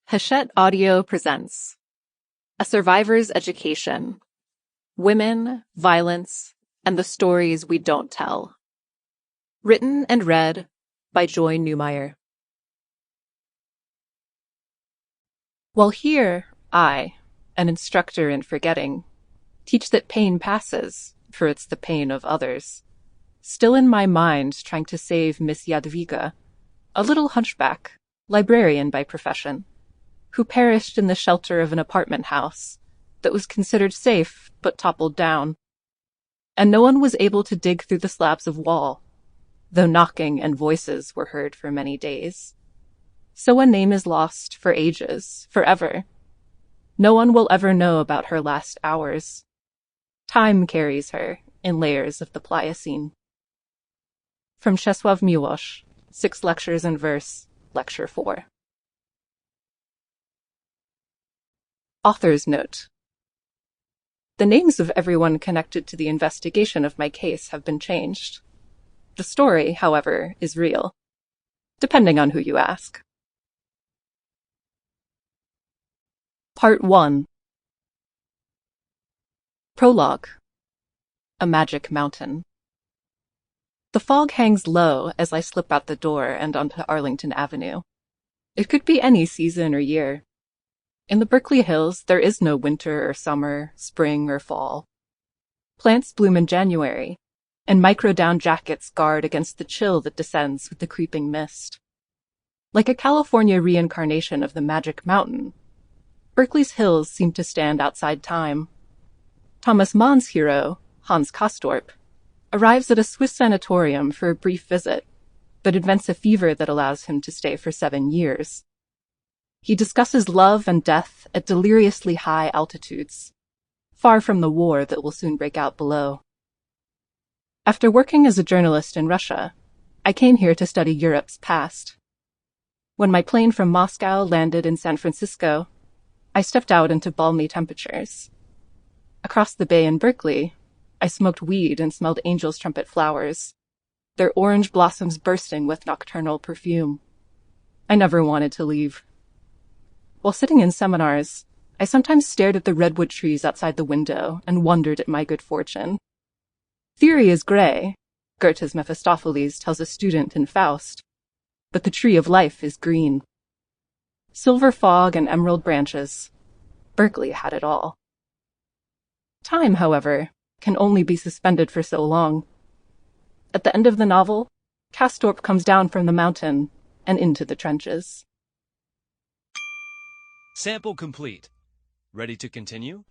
Hachette Audio presents A Survivor's Education, Women, Violence, and the Stories We Don't Tell. Written and read by Joy Neumeyer. While here, I, an instructor in forgetting, teach that pain passes, for it's the pain of others. Still in my mind trying to save Miss Jadwiga, a little hunchback, librarian by profession, who perished in the shelter of an apartment house that was considered safe but toppled down. And no one was able to dig through the slabs of wall, though knocking and voices were heard for many days. So a name is lost for ages, forever. No one will ever know about her last hours. Time carries her in layers of the Pliocene. From Czesław Miłosz, 6 Lectures in Verse, Lecture 4. Author's Note. The names of everyone connected to the investigation of my case have been changed. The story, however, is real, depending on who you ask. Part 1. Prologue. A Magic Mountain. The fog hangs low as I slip out the door and onto Arlington Avenue. It could be any season or year. In the Berkeley Hills, there is no winter or summer, spring or fall. Plants bloom in January, and micro-down jackets guard against the chill that descends with the creeping mist. Like a California reincarnation of the Magic Mountain, Berkeley's hills seem to stand outside time. Thomas Mann's hero, Hans Castorp, arrives at a Swiss sanatorium for a brief visit, but invents a fever that allows him to stay for 7 years. He discusses love and death at deliriously high altitudes, far from the war that will soon break out below. After working as a journalist in Russia, I came here to study Europe's past. When my plane from Moscow landed in San Francisco, I stepped out into balmy temperatures. Across the bay in Berkeley, I smoked weed and smelled angel's trumpet flowers, their orange blossoms bursting with nocturnal perfume. I never wanted to leave. While sitting in seminars, I sometimes stared at the redwood trees outside the window and wondered at my good fortune. Theory is gray, Goethe's Mephistopheles tells a student in Faust, but the tree of life is green. Silver fog and emerald branches, Berkeley had it all. Time, however, can only be suspended for so long. At the end of the novel, Castorp comes down from the mountain and into the trenches. Sample complete. Ready to continue?